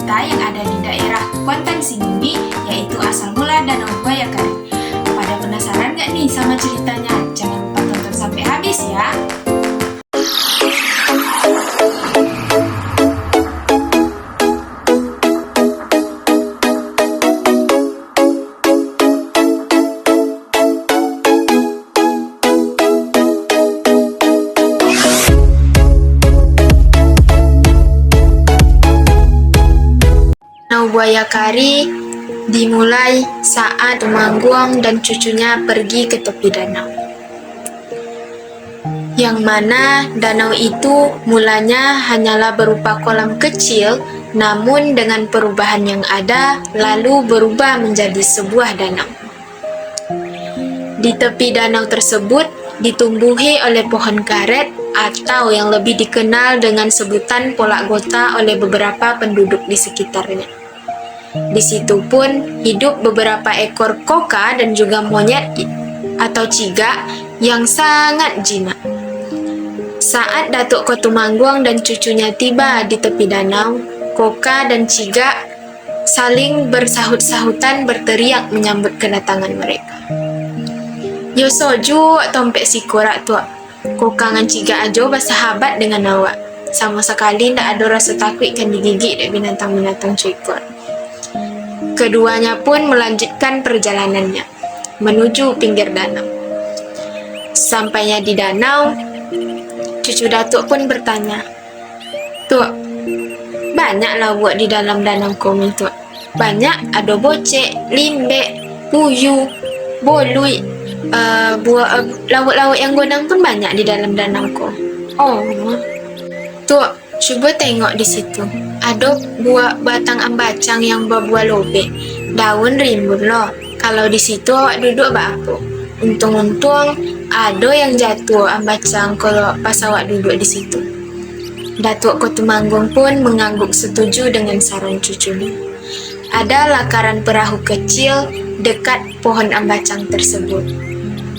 cerita yang ada di daerah Kuantan Singuni, yaitu asal mula Danau Buaya Kari. Pada penasaran gak nih sama ceritanya? Jangan lupa tonton sampai habis ya! Danau Buaya Kari dimulai saat Tumanggung dan cucunya pergi ke tepi danau. Yang mana danau itu mulanya hanyalah berupa kolam kecil, namun dengan perubahan yang ada, lalu berubah menjadi sebuah danau. Di tepi danau tersebut ditumbuhi oleh pohon karet atau yang lebih dikenal dengan sebutan polak gota oleh beberapa penduduk di sekitarnya. Di situ pun hidup beberapa ekor koka dan juga monyet atau cigak yang sangat jinak. Saat Datuk Kotumanggung dan cucunya tiba di tepi danau, koka dan cigak saling bersahut-sahutan berteriak menyambut kedatangan mereka. Yo soju tompek si korak tua. Koka ngan cigak ajo bersahabat dengan awak. Sama sekali ndak ada rasa takut kan digigit dari binatang-binatang cuikor. Keduanya pun melanjutkan perjalanannya menuju pinggir danau. Sampainya di danau, cucu Datuk pun bertanya, "Tuk, banyaklah buat di dalam danau kami, Tuk. Banyak ada bocek, limbek, puyuh, bolui, laut-laut yang godang pun banyak di dalam danau ko." "Oh, Tuk, coba tengok di situ. Ada buah batang ambacang yang berbuah lobek. Daun rimbun loh. Kalau di situ awak duduk apa? Untung-untung ada yang jatuh ambacang kalau pas awak duduk di situ." Datuk Kotumanggung pun mengangguk setuju dengan saran cucunya. Ada lakaran perahu kecil dekat pohon ambacang tersebut.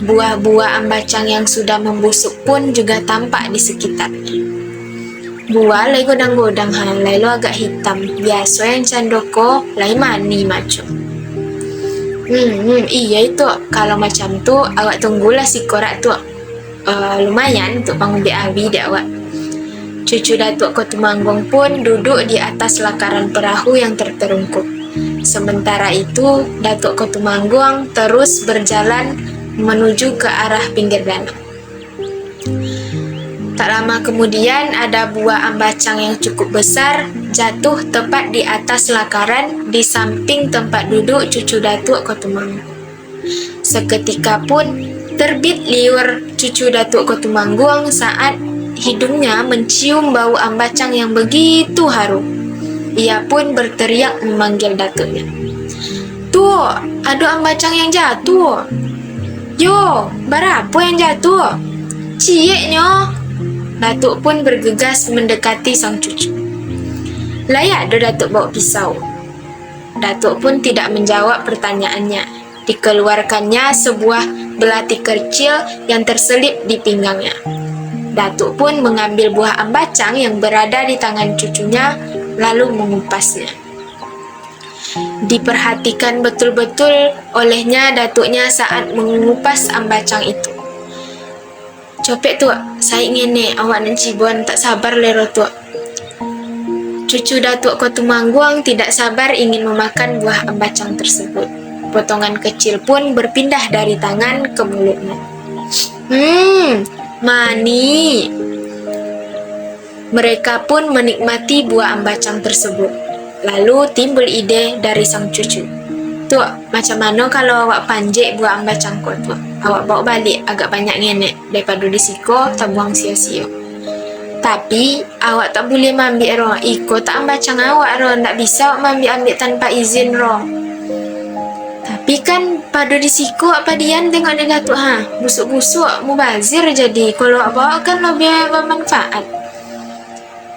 Buah-buah ambacang yang sudah membusuk pun juga tampak di sekitarnya. Buah lai godang-godang lai lo agak hitam. Biasa yang candoko lai mani macam. Iya itu. Kalau macam tu awak tunggulah si korak tu. Lumayan untuk panggil abi dek awak. Cucu Datuk Kotumanggung pun duduk di atas lakaran perahu yang terterungkup. Sementara itu Datuk Kotumanggung terus berjalan menuju ke arah pinggir danau. Tak lama kemudian ada buah ambacang yang cukup besar jatuh tepat di atas lakaran di samping tempat duduk cucu Datuk Kotumanggung. Seketika pun terbit liur cucu Datuk Kotumanggung saat hidungnya mencium bau ambacang yang begitu harum. Ia pun berteriak memanggil datuknya. "Tuh, ada ambacang yang jatuh. Yo, berapa yang jatuh? Cieknya." Datuk pun bergegas mendekati sang cucu. "Layak ada Datuk bawa pisau." Datuk pun tidak menjawab pertanyaannya. Dikeluarkannya sebuah belati kecil yang terselip di pinggangnya. Datuk pun mengambil buah ambacang yang berada di tangan cucunya, lalu mengupasnya. Diperhatikan betul-betul olehnya datuknya saat mengupas ambacang itu. "Copek tu, saya ngene, awak nan cibon tak sabar lero tu." Cucu Datuk Kotumanggung tidak sabar ingin memakan buah ambacang tersebut. Potongan kecil pun berpindah dari tangan ke mulutnya. Mani. Mereka pun menikmati buah ambacang tersebut. Lalu timbul ide dari sang cucu. "Tuk, macam mana kalau awak panjek buah ambacang kau tu? Awak bawa balik agak banyak ngenek daripada di siko tak buang sia-sia. Tapi awak tak boleh ambil roh. Iko tak ambacang awak roh, tak bisa awak ambil tanpa izin roh." "Tapi kan pada di siko apa dian tengok dia Datuk busuk-busuk mubazir jadi. Kalau awak bawa kan lebih bermanfaat."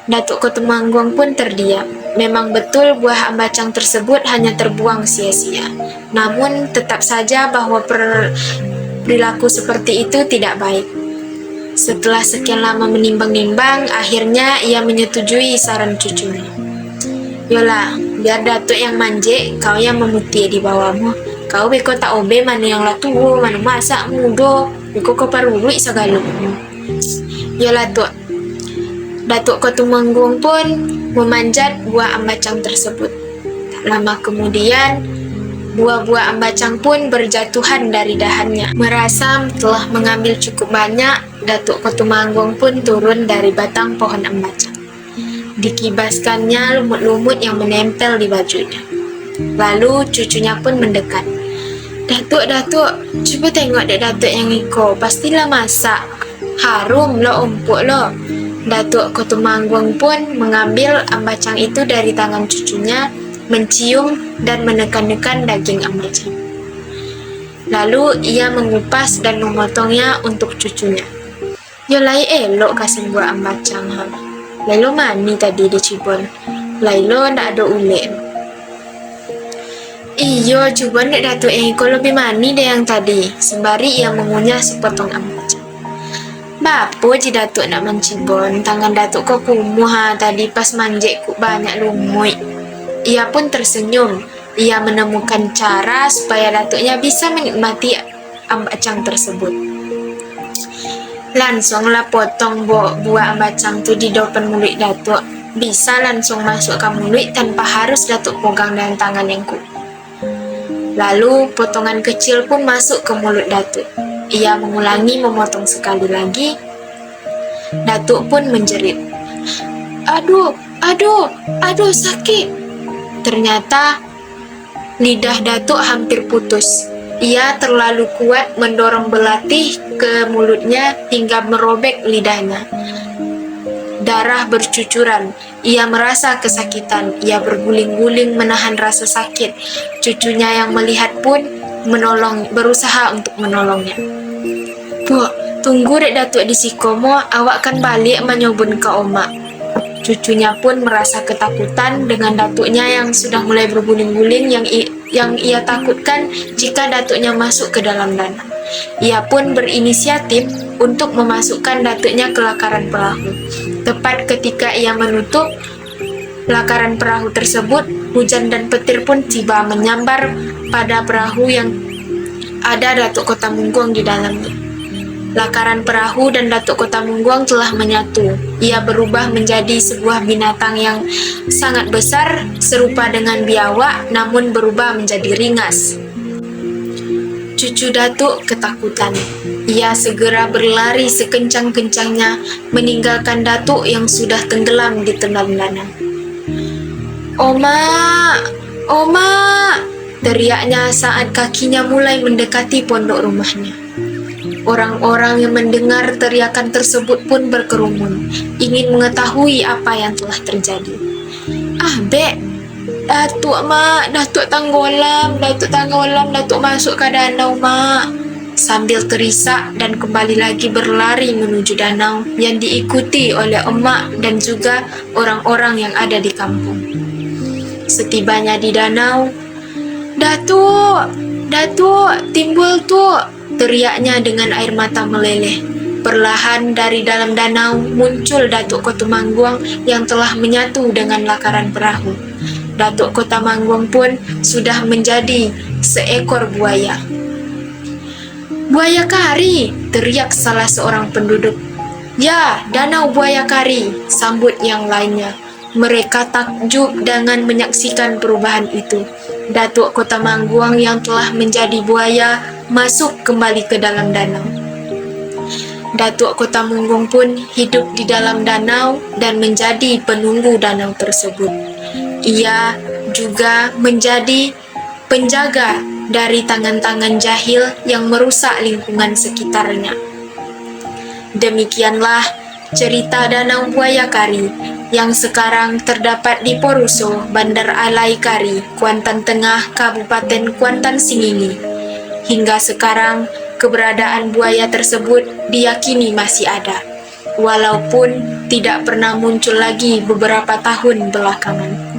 Datuk Kotumanggung pun terdiam. Memang betul buah ambacang tersebut hanya terbuang sia-sia. Namun tetap saja bahwa perilaku seperti itu tidak baik. Setelah sekian lama menimbang-nimbang, akhirnya ia menyetujui saran cucunya. Yolah, biar Datuk yang manje, kau yang memutih di bawahmu. Kau beko tak obe mana yang latuo, mana masak mudo, beko kau parului segala. Yolah Tuk. Datuk Kotumanggung pun memanjat buah ambacang tersebut. Tak lama kemudian, buah-buah ambacang pun berjatuhan dari dahannya. Merasa telah mengambil cukup banyak, Datuk Kotumanggung pun turun dari batang pohon ambacang. Dikibaskannya lumut-lumut yang menempel di bajunya. Lalu cucunya pun mendekat. Datuk, coba tengok dek Datuk yang iko, pastilah masak. Harum lo, empuk lo. Datuk Kotumanggung pun mengambil ambacang itu dari tangan cucunya, mencium dan menekan-nekan daging ambacang. Lalu ia mengupas dan memotongnya untuk cucunya. Yolai elok kasih buah ambacang ha. Lailo mani tadi dicibon. Lailo ndak ada ulet. Iyo, coba ndak Datuk iko lebih mani deh yang tadi. Sembari ia mengunyah sepotong ambacang. Bapo ji Datuk nak mencibon, tangan Datuk kok kumuh ha tadi pas manjek ku banyak lumut. Ia pun tersenyum. Ia menemukan cara supaya Datuknya bisa menikmati ambacang tersebut. Langsunglah potong buah ambacang tu di depan mulut Datuk. Bisa langsung masuk ke mulut tanpa harus Datuk pegang dengan tangan yang kuat. Lalu potongan kecil pun masuk ke mulut Datuk. Ia mengulangi memotong sekali lagi. Datuk pun menjerit. Aduh, sakit. Ternyata lidah Datuk hampir putus. Ia terlalu kuat mendorong belatih ke mulutnya hingga merobek lidahnya. Darah bercucuran. Ia merasa kesakitan. Ia berguling-guling menahan rasa sakit. Cucunya yang melihat pun berusaha untuk menolongnya. Bu, tunggu dek Datuk di sikomo, awak kan balik menyobun ke omak. Cucunya pun merasa ketakutan dengan Datuknya yang sudah mulai berguling-guling yang ia takutkan jika Datuknya masuk ke dalam danau. Ia pun berinisiatif untuk memasukkan Datuknya ke lakaran perahu. Tepat ketika ia menutup lakaran perahu tersebut, hujan dan petir pun tiba menyambar pada perahu yang ada Datuk Kotamunggung di dalamnya. Lakaran perahu dan Datuk Kotamunggung telah menyatu. Ia berubah menjadi sebuah binatang yang sangat besar, serupa dengan biawak, namun berubah menjadi ringas. Cucu Datuk ketakutan. Ia segera berlari sekencang-kencangnya, meninggalkan Datuk yang sudah tenggelam di dalam danau. Oma! Teriaknya saat kakinya mulai mendekati pondok rumahnya. Orang-orang yang mendengar teriakan tersebut pun berkerumun, ingin mengetahui apa yang telah terjadi. Bek, Datuk tenggelam, Datuk masuk ke danau, Mak. Sambil terisak dan kembali lagi berlari menuju danau yang diikuti oleh emak dan juga orang-orang yang ada di kampung. Setibanya di danau, Datuk, timbul tuh, teriaknya dengan air mata meleleh. Perlahan dari dalam danau muncul Datuk Kotumanggung yang telah menyatu dengan lakaran perahu. Datuk Kotamanggung pun sudah menjadi seekor buaya. Buaya kari, teriak salah seorang penduduk. Ya, danau buaya kari, sambut yang lainnya. Mereka takjub dengan menyaksikan perubahan itu. Datuk Kotamanggung yang telah menjadi buaya masuk kembali ke dalam danau. Datuk Kotamunggung pun hidup di dalam danau dan menjadi penunggu danau tersebut. Ia juga menjadi penjaga dari tangan-tangan jahil yang merusak lingkungan sekitarnya. Demikianlah cerita Danau Buaya Kari yang sekarang terdapat di Poruso, Bandar Alai Kari, Kuantan Tengah, Kabupaten Kuantan Singingi. Hingga sekarang, keberadaan buaya tersebut diyakini masih ada, walaupun tidak pernah muncul lagi beberapa tahun belakangan.